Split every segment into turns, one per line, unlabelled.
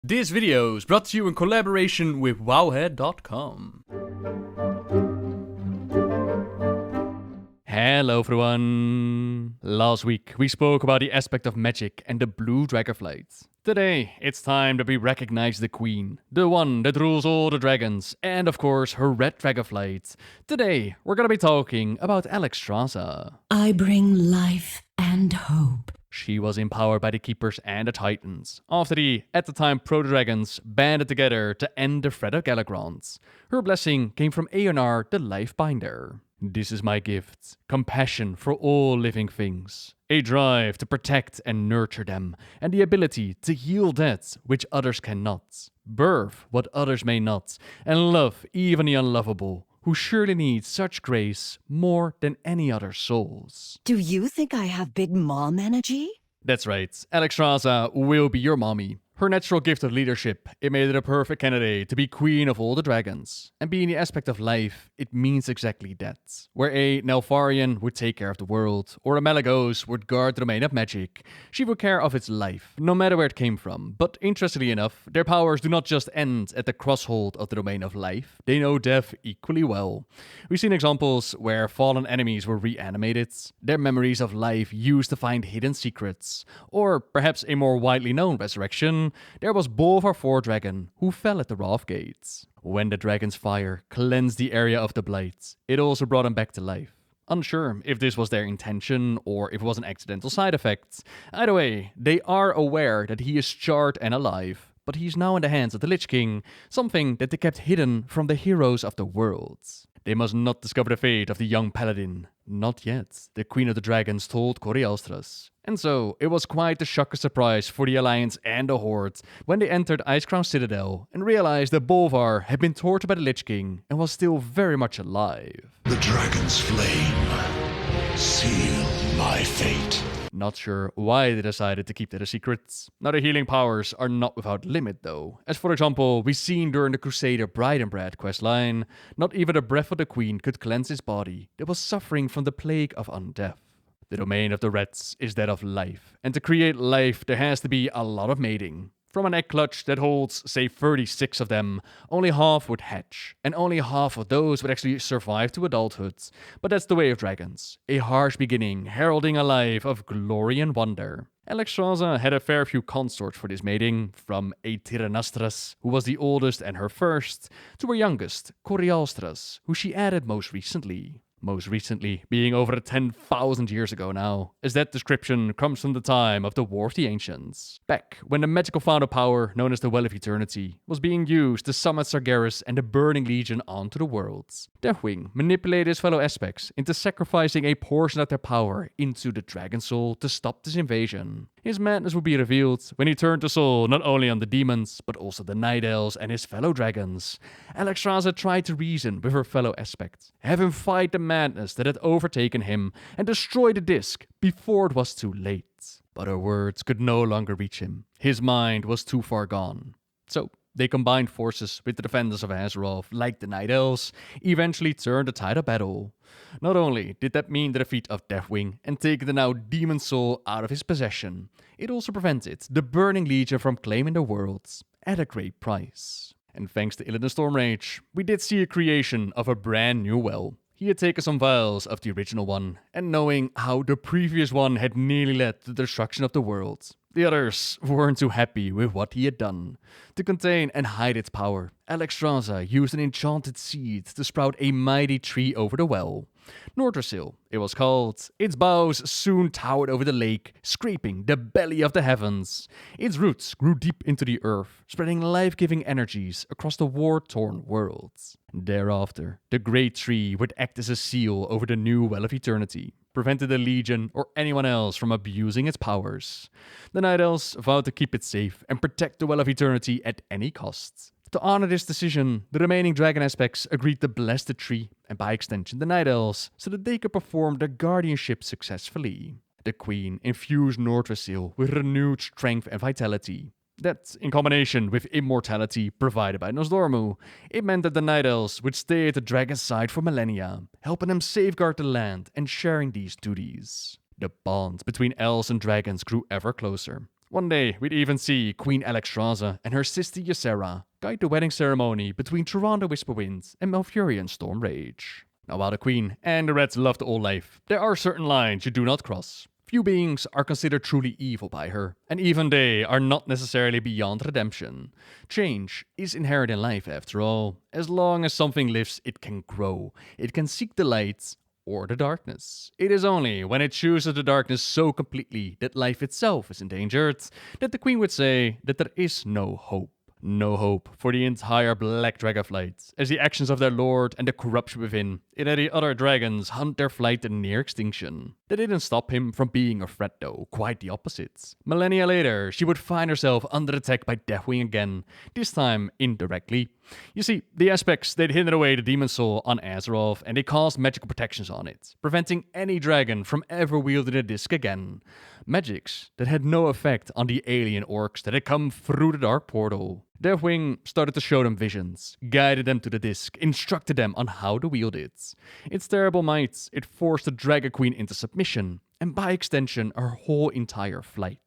This video is brought to you in collaboration with WoWhead.com. Hello everyone! Last week we spoke about the aspect of magic and the blue dragonflights. Today it's time that we recognize the queen, the one that rules all the dragons, and of course her red dragonflight. Today we're gonna be talking about Alexstrasza.
I bring life and hope.
She was empowered by the Keepers and the Titans, after the, at the time, Proto-Dragons banded together to end the threat of Galagrond. Her blessing came from Eonar, the lifebinder. This is my gift, compassion for all living things, a drive to protect and nurture them, and the ability to heal that which others cannot, birth what others may not, and love even the unlovable, who surely need such grace more than any other souls.
Do you think I have big mom energy?
That's right, Alexstrasza will be your mommy. Her natural gift of leadership, it made her a perfect candidate to be queen of all the dragons. And being the aspect of life, it means exactly that. Where a Neltharion would take care of the world, or a Malygos would guard the domain of magic, she would care of its life, no matter where it came from. But interestingly enough, their powers do not just end at the crosshold of the domain of life, they know death equally well. We've seen examples where fallen enemies were reanimated, their memories of life used to find hidden secrets, or perhaps a more widely known resurrection. There was Bolvar Dragon, who fell at the Wrath Gates. When the dragon's fire cleansed the area of the Blight, it also brought him back to life. Unsure if this was their intention or if it was an accidental side effect. Either way, they are aware that he is charred and alive, but he's now in the hands of the Lich King, something that they kept hidden from the heroes of the world. They must not discover the fate of the young paladin. Not yet, the Queen of the Dragons told Corialstras. And so, it was quite a shocker surprise for the Alliance and the Horde when they entered Icecrown Citadel and realized that Bolvar had been tortured by the Lich King and was still very much alive.
The dragon's flame, seal my fate.
Not sure why they decided to keep that a secret. Now their healing powers are not without limit though. As for example, we've seen during the Crusader Bride and Brad questline, not even the breath of the Queen could cleanse his body that was suffering from the plague of undeath. The domain of the Reds is that of life, and to create life there has to be a lot of mating. From an egg clutch that holds, say, 36 of them, only half would hatch, and only half of those would actually survive to adulthood. But that's the way of dragons, a harsh beginning heralding a life of glory and wonder. Alexstrasza had a fair few consorts for this mating, from a Tyranastras, who was the oldest and her first, to her youngest, Corialstras, who she added most recently. Most recently being over 10,000 years ago now, as that description comes from the time of the War of the Ancients. Back when the magical fountain power, known as the Well of Eternity, was being used to summon Sargeras and the Burning Legion onto the worlds. Deathwing manipulated his fellow aspects into sacrificing a portion of their power into the Dragon Soul to stop this invasion. His madness would be revealed when he turned the soul not only on the demons, but also the Night Elves and his fellow dragons. Alexstrasza tried to reason with her fellow aspects, have him fight the madness that had overtaken him, and destroy the disc before it was too late. But her words could no longer reach him. His mind was too far gone. So they combined forces with the defenders of Azeroth, like the Night Elves, eventually turned the tide of battle. Not only did that mean the defeat of Deathwing and take the now demon soul out of his possession, it also prevented the Burning Legion from claiming the worlds at a great price. And thanks to Illidan Stormrage, we did see a creation of a brand new well. He had taken some vials of the original one, and knowing how the previous one had nearly led to the destruction of the world, the others weren't too happy with what he had done. To contain and hide its power, Alexstrasza used an enchanted seed to sprout a mighty tree over the well. Nordrassil, it was called. Its boughs soon towered over the lake, scraping the belly of the heavens. Its roots grew deep into the earth, spreading life-giving energies across the war-torn worlds. Thereafter, the great tree would act as a seal over the new Well of Eternity, prevented the Legion or anyone else from abusing its powers. The Night Elves vowed to keep it safe and protect the Well of Eternity at any cost. To honor this decision, the remaining dragon aspects agreed to bless the tree, and by extension the Night Elves, so that they could perform their guardianship successfully. The Queen infused Nordrassil with renewed strength and vitality. That, in combination with immortality provided by Nosdormu, it meant that the Night Elves would stay at the dragon's side for millennia, helping them safeguard the land and sharing these duties. The bond between elves and dragons grew ever closer. One day, we'd even see Queen Alexstrasza and her sister Ysera guide the wedding ceremony between Tyrande Whisperwind and Malfurion Stormrage. Now, while the Queen and the Reds love the old life, there are certain lines you do not cross. Few beings are considered truly evil by her, and even they are not necessarily beyond redemption. Change is inherent in life after all. As long as something lives, it can grow. It can seek the light or the darkness. It is only when it chooses the darkness so completely that life itself is endangered that the Queen would say that there is no hope. No hope for the entire Black Dragonflight, as the actions of their lord and the corruption within it had the other dragons hunt their flight to near extinction. That didn't stop him from being a threat though, quite the opposite. Millennia later, she would find herself under attack by Deathwing again, this time indirectly. You see, the aspects, they'd hidden away the demon soul on Azeroth and they caused magical protections on it, preventing any dragon from ever wielding the disc again. Magics that had no effect on the alien orcs that had come through the dark portal. Deathwing started to show them visions, guided them to the disc, instructed them on how to wield it. Its terrible might, it forced the Dragon Queen into submission, and by extension, her whole entire flight.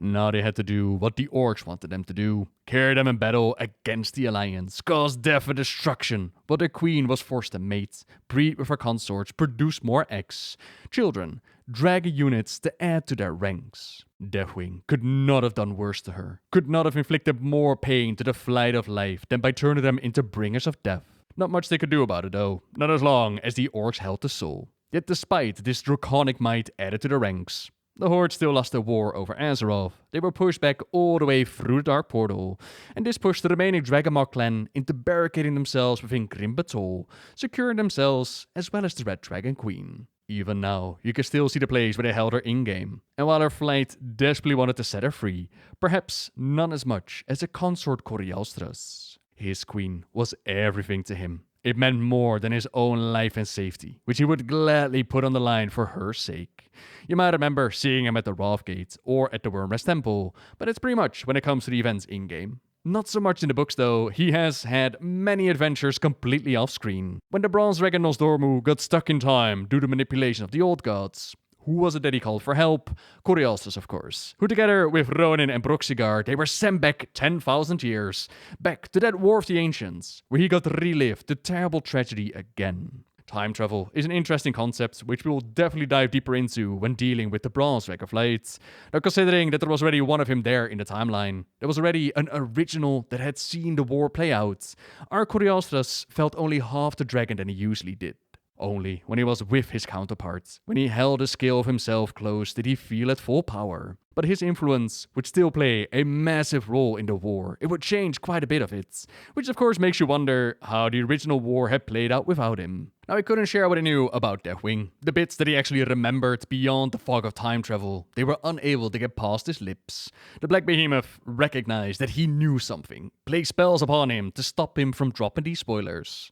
Now they had to do what the orcs wanted them to do, carry them in battle against the Alliance, cause death and destruction, but the Queen was forced to mate, breed with her consorts, produce more eggs, children, dragon units to add to their ranks. Deathwing could not have done worse to her, could not have inflicted more pain to the flight of life than by turning them into bringers of death. Not much they could do about it though, not as long as the orcs held the soul. Yet despite this draconic might added to the ranks, the Horde still lost the war over Azeroth. They were pushed back all the way through the Dark Portal, and this pushed the remaining Dragonmaw clan into barricading themselves within Grim Batol, securing themselves as well as the Red Dragon Queen. Even now, you can still see the place where they held her in-game, and while her flight desperately wanted to set her free, perhaps none as much as a consort Corialstras. His queen was everything to him. It meant more than his own life and safety, which he would gladly put on the line for her sake. You might remember seeing him at the Wrathgate or at the Wormrest Temple, but it's pretty much when it comes to the events in-game. Not so much in the books though, he has had many adventures completely off-screen. When the Bronze Dragon Nosdormu got stuck in time due to manipulation of the Old Gods, who was it that he called for help? Corialstras, of course. Who together with Ronin and Broxigar, they were sent back 10,000 years. Back to that War of the Ancients, where he got to relive the terrible tragedy again. Time travel is an interesting concept, which we will definitely dive deeper into when dealing with the Bronze Dragonflight. Now, considering that there was already one of him there in the timeline, there was already an original that had seen the war play out, our Corialstras felt only half the dragon than he usually did. Only when he was with his counterparts, when he held the scale of himself close, did he feel at full power. But his influence would still play a massive role in the war. It would change quite a bit of it, which of course makes you wonder how the original war had played out without him. Now, he couldn't share what he knew about Deathwing. The bits that he actually remembered beyond the fog of time travel, they were unable to get past his lips. The Black Behemoth recognized that he knew something, placed spells upon him to stop him from dropping these spoilers.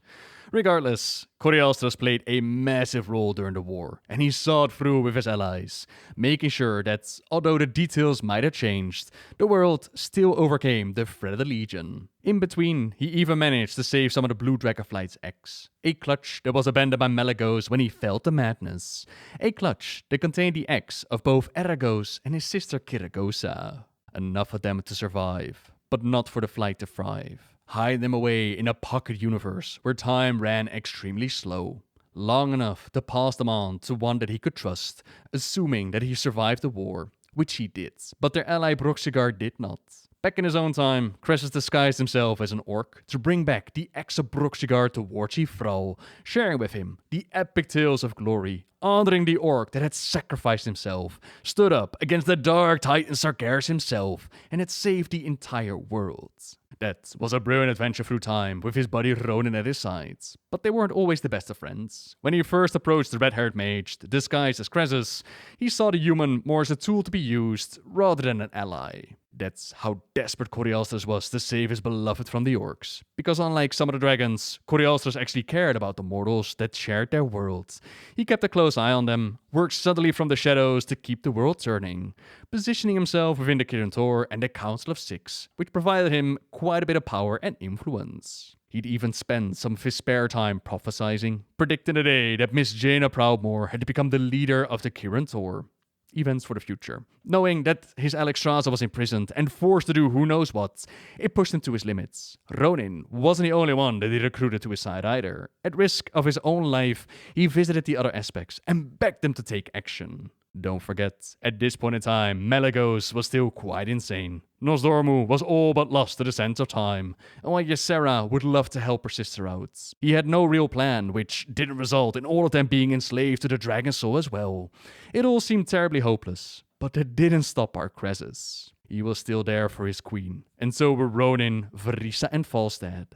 Regardless, Corialstras played a massive role during the war, and he saw it through with his allies, making sure that, although the details might have changed, the world still overcame the threat of the Legion. In between, he even managed to save some of the Blue Dragonflight's eggs, a clutch that was abandoned by Malygos when he felt the madness, a clutch that contained the eggs of both Aragos and his sister Kiragosa. Enough of them to survive, but not for the flight to thrive. Hide them away in a pocket universe where time ran extremely slow. Long enough to pass them on to one that he could trust, assuming that he survived the war, which he did, but their ally Broxigar did not. Back in his own time, Cressus disguised himself as an orc to bring back the ex of Broxigar to War Chief Thrall, sharing with him the epic tales of glory, honoring the orc that had sacrificed himself, stood up against the dark titan Sargeras himself, and had saved the entire world. That was a brilliant adventure through time, with his buddy Ronin at his sides. But they weren't always the best of friends. When he first approached the red-haired mage, disguised as Cressus, he saw the human more as a tool to be used, rather than an ally. That's how desperate Corialstras was to save his beloved from the orcs. Because unlike some of the dragons, Corialstras actually cared about the mortals that shared their world. He kept a close eye on them, worked subtly from the shadows to keep the world turning, positioning himself within the Kirin Tor and the Council of Six, which provided him quite a bit of power and influence. He'd even spend some of his spare time prophesizing, predicting the day that Miss Jaina Proudmoore had to become the leader of the Kirin Tor. events for the future. Knowing that his Alexstrasza was imprisoned and forced to do who knows what, it pushed him to his limits. Ronin wasn't the only one that he recruited to his side either. At risk of his own life, he visited the other aspects and begged them to take action. Don't forget, at this point in time, Malygos was still quite insane. Nosdormu was all but lost to the sense of time, and while Ysera would love to help her sister out, he had no real plan, which didn't result in all of them being enslaved to the dragon soul as well. It all seemed terribly hopeless, but that didn't stop Arcresis. He was still there for his queen, and so were Ronin, Verisa, and Falstad.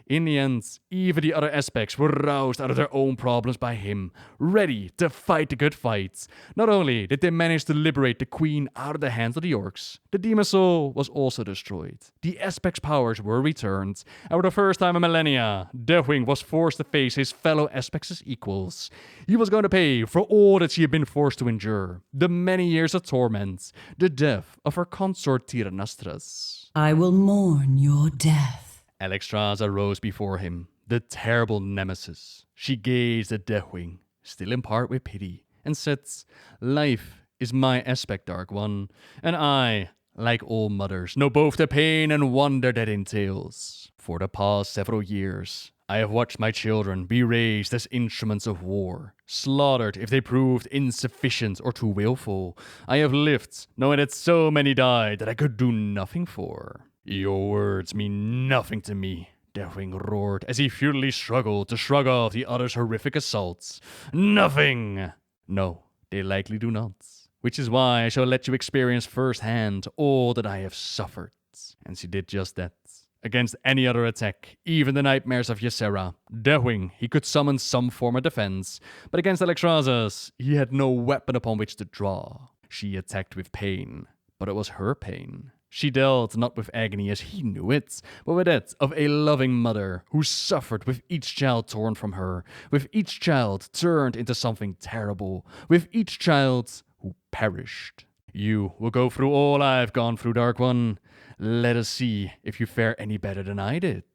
In the end, even the other aspects were roused out of their own problems by him, ready to fight the good fight. Not only did they manage to liberate the queen out of the hands of the orcs, the demon soul was also destroyed. The aspects' powers were returned, and for the first time in millennia, Deathwing was forced to face his fellow aspects as equals. He was going to pay for all that she had been forced to endure, the many years of torment, the death of her consort Tyrannastras.
I will mourn your death.
Alexstrasza rose before him, the terrible nemesis. She gazed at Deathwing, still in part with pity, and said, "Life is my aspect, Dark One, and I, like all mothers, know both the pain and wonder that entails. For the past several years, I have watched my children be raised as instruments of war, slaughtered if they proved insufficient or too willful. I have lived, knowing that so many died that I could do nothing for. Your words mean nothing to me," Deathwing roared as he futilely struggled to shrug off the other's horrific assaults. "Nothing!" "No, they likely do not. Which is why I shall let you experience firsthand all that I have suffered." And she did just that. Against any other attack, even the nightmares of Ysera, Deathwing, he could summon some form of defense, but against Alexstrasza's, he had no weapon upon which to draw. She attacked with pain, but it was her pain. She dealt not with agony as he knew it, but with that of a loving mother who suffered with each child torn from her, with each child turned into something terrible, with each child who perished. You will go through all I've gone through, Dark One. Let us see if you fare any better than I did.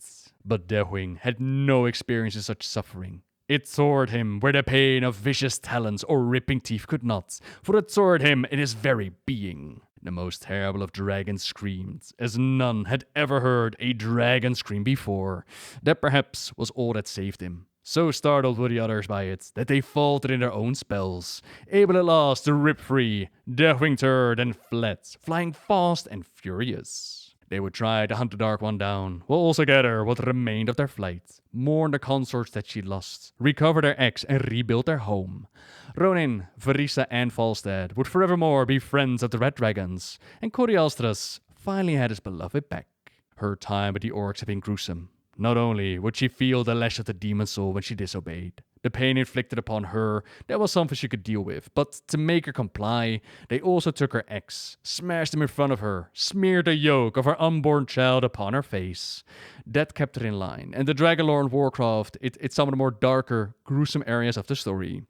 But Deathwing had no experience in such suffering. It tore at him where the pain of vicious talons or ripping teeth could not, for it tore at him in his very being. The most terrible of dragons screamed, as none had ever heard a dragon scream before. That perhaps was all that saved him. So startled were the others by it, that they faltered in their own spells. Able at last to rip free, Deathwing turned and fled, flying fast and furious. They would try to hunt the Dark One down, while also gather what remained of their flight, mourn the consorts that she lost, recover their eggs, and rebuild their home. Ronin, Verisa, and Falstad would forevermore be friends of the Red Dragons, and Corialstras finally had his beloved back. Her time with the orcs had been gruesome. Not only would she feel the lash of the demon soul when she disobeyed, the pain inflicted upon her, that was something she could deal with, but to make her comply, they also took her eggs, smashed them in front of her, smeared the yolk of her unborn child upon her face. That kept her in line, and the Dragonlore in Warcraft, it's some of the more darker, gruesome areas of the story.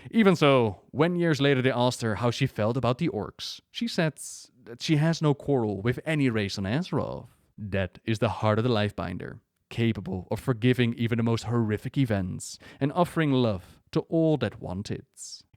Even so, when years later they asked her how she felt about the orcs, she said that she has no quarrel with any race on Azeroth. That is the heart of the lifebinder, capable of forgiving even the most horrific events and offering love to all that want it.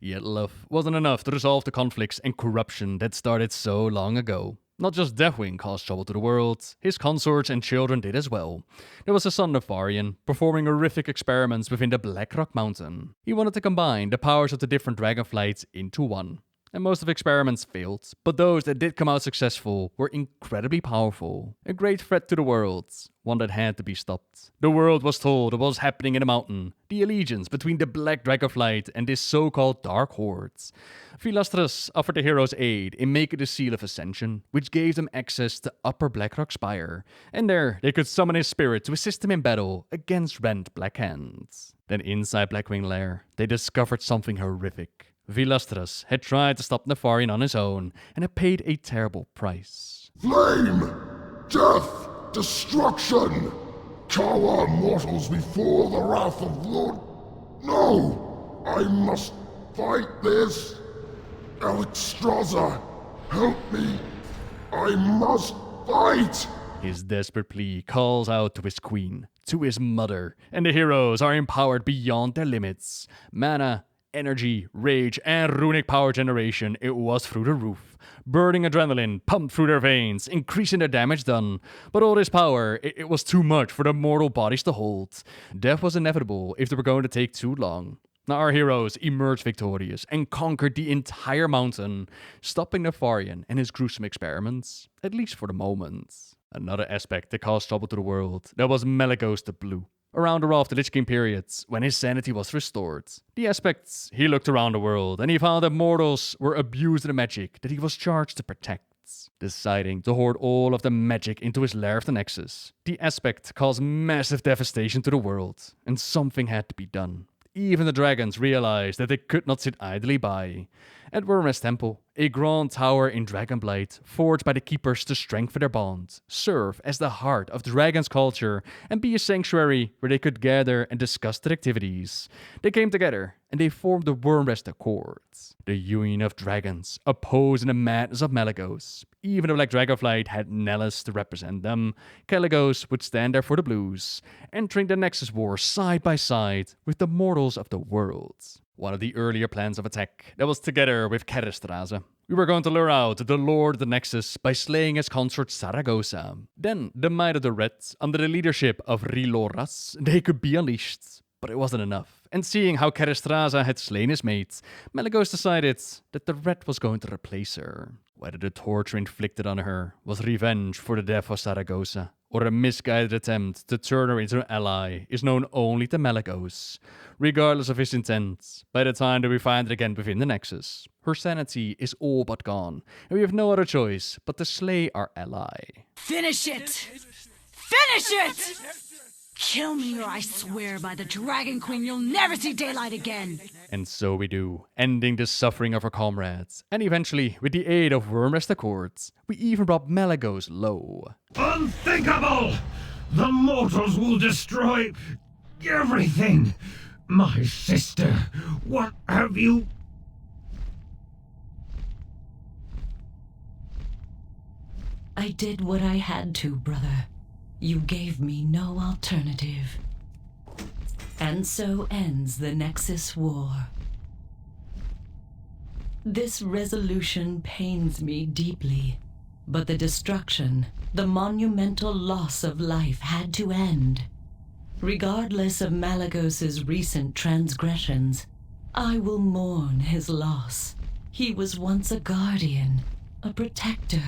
Yet love wasn't enough to resolve the conflicts and corruption that started so long ago. Not just Deathwing caused trouble to the world, his consorts and children did as well. There was a son Nefarian, performing horrific experiments within the Blackrock Mountain. He wanted to combine the powers of the different dragonflights into one. And most of the experiments failed, but those that did come out successful were incredibly powerful. A great threat to the world, one that had to be stopped. The world was told of what was happening in the mountain, the allegiance between the Black Dragonflight and this so-called Dark Horde. Philastras offered the heroes aid in making the Seal of Ascension, which gave them access to Upper Blackrock Spire, and there they could summon his spirit to assist them in battle against Rend Blackhand. Then inside Blackwing Lair, they discovered something horrific. Philastras had tried to stop Nefarian on his own, and had paid a terrible price.
Flame! Death! Destruction! Cower mortals before the wrath of Lord... No! I must fight this! Alexstrasza, help me! I must fight!
His desperate plea calls out to his queen, to his mother, and the heroes are empowered beyond their limits. Mana energy, rage, and runic power generation, it was through the roof. Burning adrenaline pumped through their veins, increasing their damage done. But all this power, it was too much for their mortal bodies to hold. Death was inevitable if they were going to take too long. Now our heroes emerged victorious and conquered the entire mountain, stopping Nefarian and his gruesome experiments, at least for the moment. Another aspect that caused trouble to the world, that was Malygos the Blue. Around the Wrath of the Lich King periods, when his sanity was restored. The aspects, he looked around the world and he found that mortals were abusing the magic that he was charged to protect. Deciding to hoard all of the magic into his lair of the Nexus, the aspect caused massive devastation to the world, and something had to be done. Even the dragons realized that they could not sit idly by. At Wyrmrest Temple, a grand tower in Dragonflight, forged by the keepers to strengthen their bond, serve as the heart of dragon's culture and be a sanctuary where they could gather and discuss their activities. They came together and they formed the Wyrmrest Accords, the union of dragons, opposing the madness of Malygos. Even though Dragonflight had Nellis to represent them, Caligos would stand there for the blues, entering the Nexus War side by side with the mortals of the world. One of the earlier plans of attack that was together with Keristraza. We were going to lure out the Lord of the Nexus by slaying his consort Saragossa. Then, the Might of the Red, under the leadership of Riloras, they could be unleashed. But it wasn't enough, and seeing how Keristraza had slain his mate, Malygos decided that the Red was going to replace her. Whether the torture inflicted on her was revenge for the death of Saragossa, or a misguided attempt to turn her into an ally, is known only to Malygos. Regardless of his intent, by the time that we find it again within the Nexus, her sanity is all but gone, and we have no other choice but to slay our ally.
Finish it! Finish it! Kill me or I swear by the Dragon Queen you'll never see daylight again!
And so we do, ending the suffering of our comrades, and eventually, with the aid of Wyrmrest Accords, we even brought Malygos low.
Unthinkable! The mortals will destroy everything! My sister, what have you...
I did what I had to, brother. You gave me no alternative. And so ends the Nexus War. This resolution pains me deeply, but the destruction, the monumental loss of life had to end. Regardless of Malygos's recent transgressions, I will mourn his loss. He was once a guardian, a protector.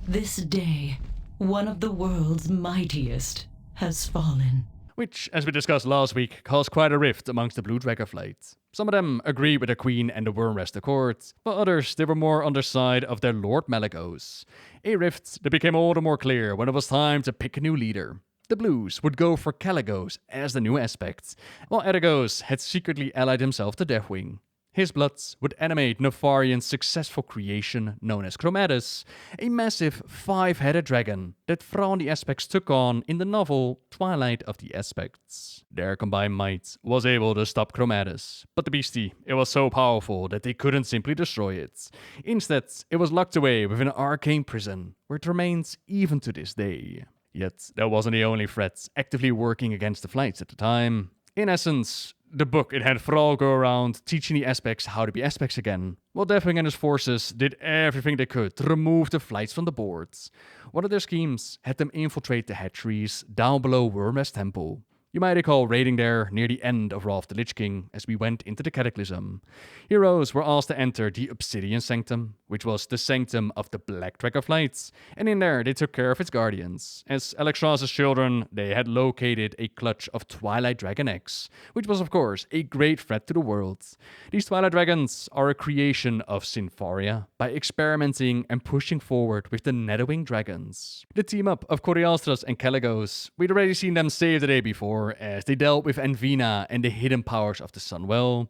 This day, one of the world's mightiest has fallen.
Which, as we discussed last week, caused quite a rift amongst the Blue Dragonflight. Some of them agreed with the Queen and the Wyrmrest Accords, but others, they were more on the side of their Lord Malygos. A rift that became all the more clear when it was time to pick a new leader. The Blues would go for Caligos as the new aspect, while Aragos had secretly allied himself to Deathwing. His bloods would animate Nefarian's successful creation known as Chromatus, a massive 5-headed dragon that Thrawn the Aspects took on in the novel Twilight of the Aspects. Their combined might was able to stop Chromatus, but the beastie, it was so powerful that they couldn't simply destroy it. Instead, it was locked away within an arcane prison, where it remains even to this day. Yet, that wasn't the only threat actively working against the flights at the time. In essence, the book, it had Thrall go around teaching the Aspects how to be Aspects again, while Deathwing and his forces did everything they could to remove the flights from the boards. One of their schemes had them infiltrate the hatcheries down below Wyrmrest Temple. You might recall raiding there near the end of Wrath of the Lich King as we went into the Cataclysm. Heroes were asked to enter the Obsidian Sanctum, which was the sanctum of the Black Dragonflights, and in there they took care of its guardians. As Alexstrasza's children, they had located a clutch of Twilight Dragon eggs, which was of course a great threat to the world. These Twilight Dragons are a creation of Sinfaria by experimenting and pushing forward with the Netherwing Dragons. The team up of Corialstras and Caligos, we'd already seen them save the day before, as they dealt with Envina and the hidden powers of the Sunwell.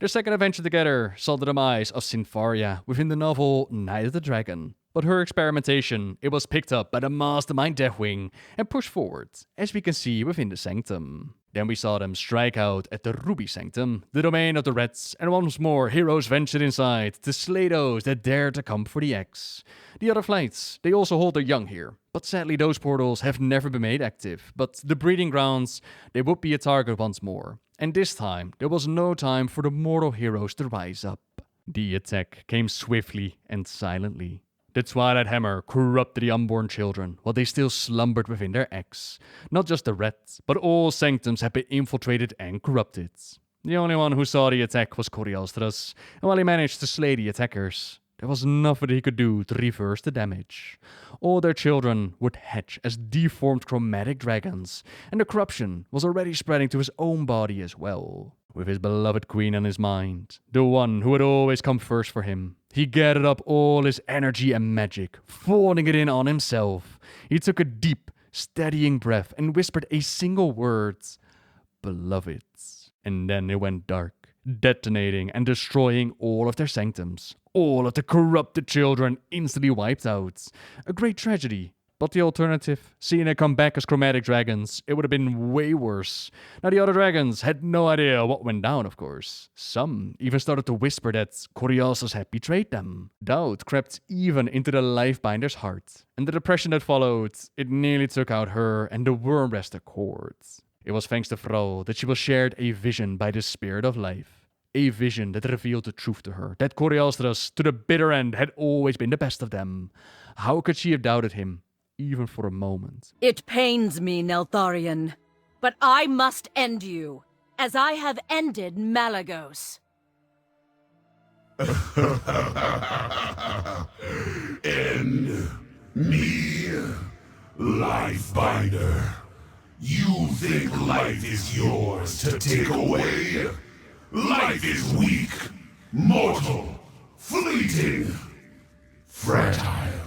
Their second adventure together saw the demise of Sinfaria within the novel Night of the Dragon, but her experimentation, it was picked up by the mastermind Deathwing and pushed forward, as we can see within the Sanctum. Then we saw them strike out at the Ruby Sanctum, the domain of the Reds, and once more heroes ventured inside to slay those that dared to come for the eggs. The other flights, they also hold their young here, but sadly those portals have never been made active, but the breeding grounds, they would be a target once more. and this time there was no time for the mortal heroes to rise up. The attack came swiftly and silently. The Twilight Hammer corrupted the unborn children while they still slumbered within their eggs. Not just the rats, but all sanctums had been infiltrated and corrupted. The only one who saw the attack was Coriostras, and while he managed to slay the attackers, there was nothing he could do to reverse the damage. All their children would hatch as deformed chromatic dragons, and the corruption was already spreading to his own body as well. With his beloved queen on his mind, the one who had always come first for him, he gathered up all his energy and magic, falling it in on himself. He took a deep, steadying breath and whispered a single word, "Beloved." And then it went dark, detonating and destroying all of their sanctums. All of the corrupted children instantly wiped out. A great tragedy. But the alternative, seeing it come back as chromatic dragons, it would have been way worse. Now the other dragons had no idea what went down, of course. Some even started to whisper that Coriostas had betrayed them. Doubt crept even into the lifebinder's heart, and the depression that followed, it nearly took out her and the worm rest accord. It was thanks to Vrou that she was shared a vision by the spirit of life. A vision that revealed the truth to her, that Coriostras, to the bitter end, had always been the best of them. How could she have doubted him? Even for a moment.
It pains me, Neltharion, but I must end you, as I have ended Malagos.
End me, Lifebinder. You think life is yours to take away? Life is weak, mortal, fleeting, fragile.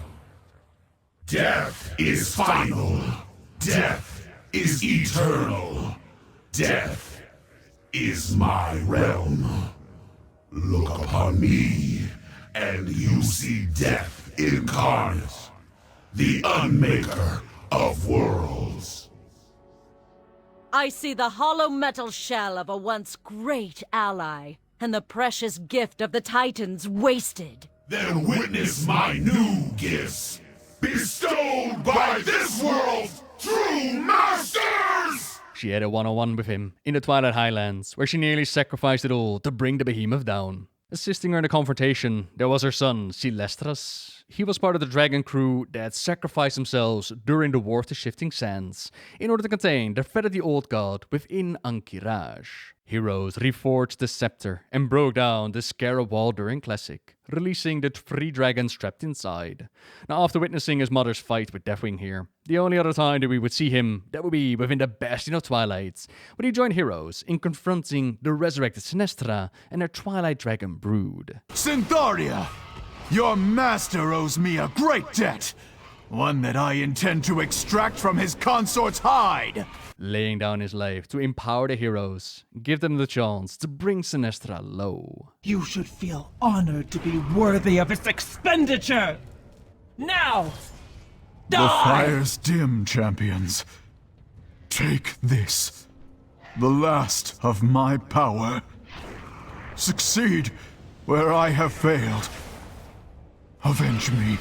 Death is final. Death is eternal. Death is my realm. Look upon me, and you see death incarnate, the unmaker of worlds.
I see the hollow metal shell of a once great ally, and the precious gift of the Titans wasted.
Then witness my new gifts, bestowed by this world's true masters!
She had a one-on-one with him in the Twilight Highlands, where she nearly sacrificed it all to bring the behemoth down. Assisting her in the confrontation, there was her son, Silestras. He was part of the dragon crew that sacrificed themselves during the War of the Shifting Sands in order to contain the threat of the old god within Ankiraj. Heroes reforged the scepter and broke down the Scarab Wall during Classic, releasing the 3 dragons trapped inside. Now, after witnessing his mother's fight with Deathwing here, the only other time that we would see him, that would be within the Bastion of Twilight, when he joined Heroes in confronting the resurrected Sinestra and their Twilight Dragon brood.
Syntharia! Your master owes me a great debt! One that I intend to extract from his consort's hide!
Laying down his life to empower the heroes, give them the chance to bring Sinestra low.
You should feel honored to be worthy of its expenditure! Now! Die!
The fire's dim, champions. Take this, the last of my power. Succeed where I have failed. Avenge me.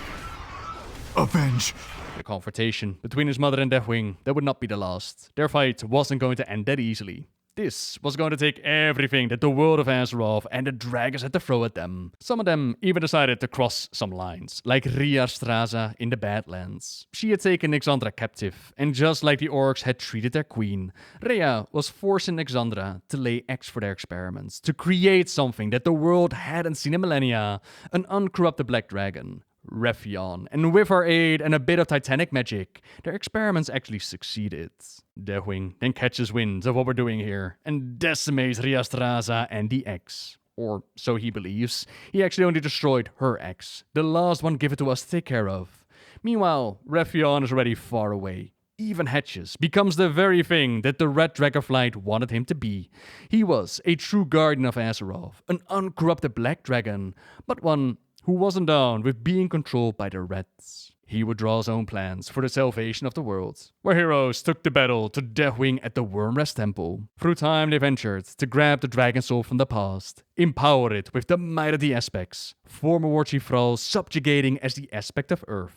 Avenge.
The confrontation between his mother and Deathwing, that would not be the last. Their fight wasn't going to end that easily. This was going to take everything that the world of Azeroth and the dragons had to throw at them. Some of them even decided to cross some lines, like Ria Straza in the Badlands. She had taken Exandra captive, and just like the orcs had treated their queen, Rhea was forcing Exandra to lay eggs for their experiments, to create something that the world hadn't seen in millennia, an uncorrupted black dragon. Rephion, and with her aid and a bit of titanic magic, their experiments actually succeeded. Deathwing then catches wind of what we're doing here, and decimates Riastraza and the eggs. Or so he believes. He actually only destroyed her eggs, the last one given to us to take care of. Meanwhile, Rephion is already far away. Even hatches, becomes the very thing that the Red Dragonflight wanted him to be. He was a true guardian of Azeroth, an uncorrupted black dragon, but one who wasn't down with being controlled by the rats. He would draw his own plans for the salvation of the world, where heroes took the battle to Deathwing at the Wormrest Temple. Through time they ventured to grab the dragon soul from the past, empower it with the might of the aspects, former War Chief Thrall subjugating as the aspect of Earth.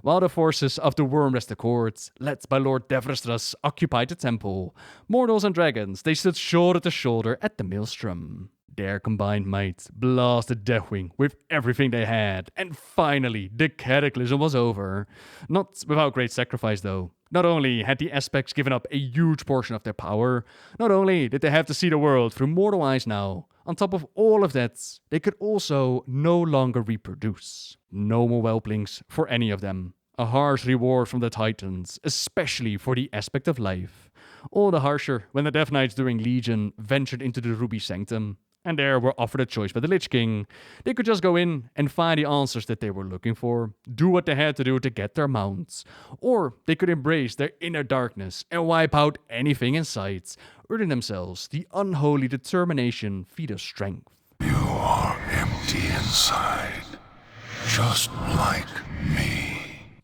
while the forces of the Wormrester Court, led by Lord Devrestras, occupied the temple. Mortals and dragons, they stood shoulder to shoulder at the maelstrom. Their combined might blasted Deathwing with everything they had, and finally the cataclysm was over. Not without great sacrifice though. Not only had the aspects given up a huge portion of their power, not only did they have to see the world through mortal eyes now, on top of all of that, they could also no longer reproduce. No more whelplings for any of them. A harsh reward from the Titans, especially for the aspect of life. All the harsher when the Death Knights during Legion ventured into the Ruby Sanctum, and there were offered a choice by the Lich King. They could just go in and find the answers that they were looking for, do what they had to do to get their mounts, or they could embrace their inner darkness and wipe out anything in sight, earning themselves the unholy determination feat of strength.
You are empty inside, just like me.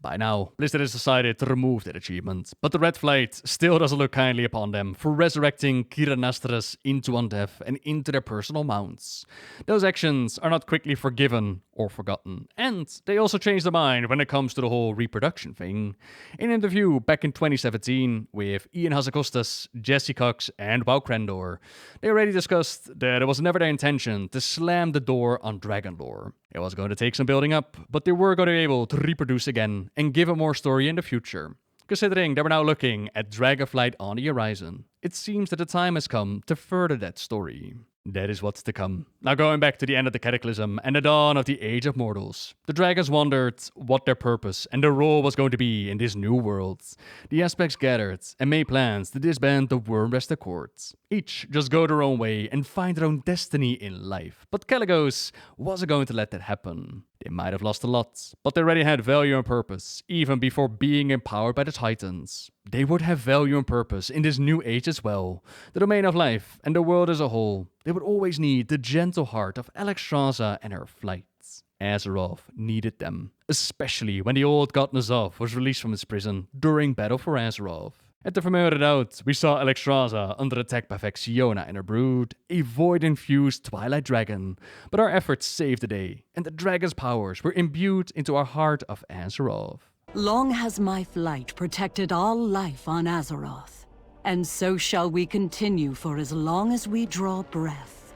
By now, Blizzard has decided to remove that achievement, but the Red Flight still doesn't look kindly upon them for resurrecting Kiranastras into undeath and into their personal mounts. Those actions are not quickly forgiven or forgotten, and they also change their mind when it comes to the whole reproduction thing. In an interview back in 2017 with Ian Hazacostas, Jesse Cox, and Wow Crendor, they already discussed that it was never their intention to slam the door on dragon lore. It was going to take some building up, but they were going to be able to reproduce again and give it more story in the future. Considering that we're now looking at Dragonflight on the horizon, it seems that the time has come to further that story. That is what's to come. Now going back to the end of the Cataclysm and the dawn of the Age of Mortals, the dragons wondered what their purpose and their role was going to be in this new world. The aspects gathered and made plans to disband the Wormrester Court. Each just go their own way and find their own destiny in life. But Kalecgos wasn't going to let that happen. They might have lost a lot, but they already had value and purpose, even before being empowered by the Titans. They would have value and purpose in this new age as well. The domain of life and the world as a whole. They would always need the gentle heart of Alexstrasza and her flights. Azeroth needed them, especially when the old god N'Zoth was released from his prison during Battle for Azeroth. At the familiar route, we saw Alexstrasza under attack by Vexiona and her brood, a void-infused Twilight Dragon. But our efforts saved the day, and the dragon's powers were imbued into our heart of Azeroth.
Long has my flight protected all life on Azeroth, and so shall we continue for as long as we draw breath.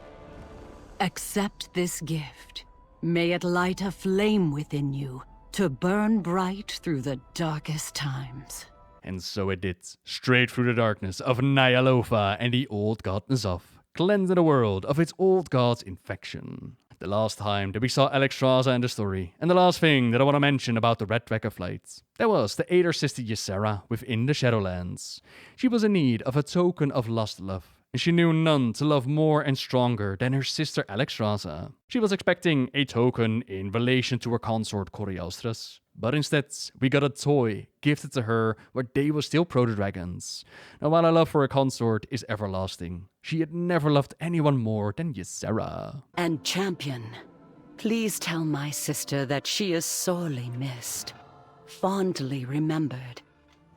Accept this gift. May it light a flame within you to burn bright through the darkest times.
And so it did, straight through the darkness of Ny'alotha and the old god N'Zoth, cleansing the world of its old god's infection. The last time that we saw Alexstrasza in the story, and the last thing that I want to mention about the Red Dragonflight, that was to aid her sister Ysera within the Shadowlands. She was in need of a token of lost love, and she knew none to love more and stronger than her sister Alexstrasza. She was expecting a token in relation to her consort Corialstras, but instead, we got a toy gifted to her where they were still proto-dragons. Now, while her love for her consort is everlasting, she had never loved anyone more than Ysera.
And champion, please tell my sister that she is sorely missed, fondly remembered,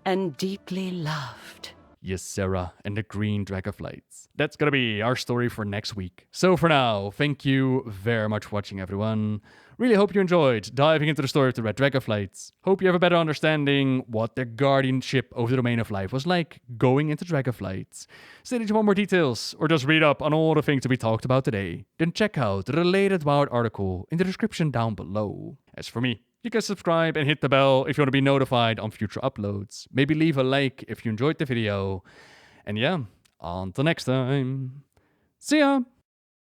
and deeply loved.
Ysera and the Green Dragonflights. That's gonna be our story for next week. So for now, thank you very much for watching, everyone. Really hope you enjoyed diving into the story of the Red Dragonflights. Hope you have a better understanding what their guardianship over the domain of life was like going into Dragonflight. Say that you want more details, or just read up on all the things that we talked about today, then check out the related WoWhead article in the description down below. As for me, you can subscribe and hit the bell if you want to be notified on future uploads. Maybe leave a like if you enjoyed the video. And yeah, until next time. See ya!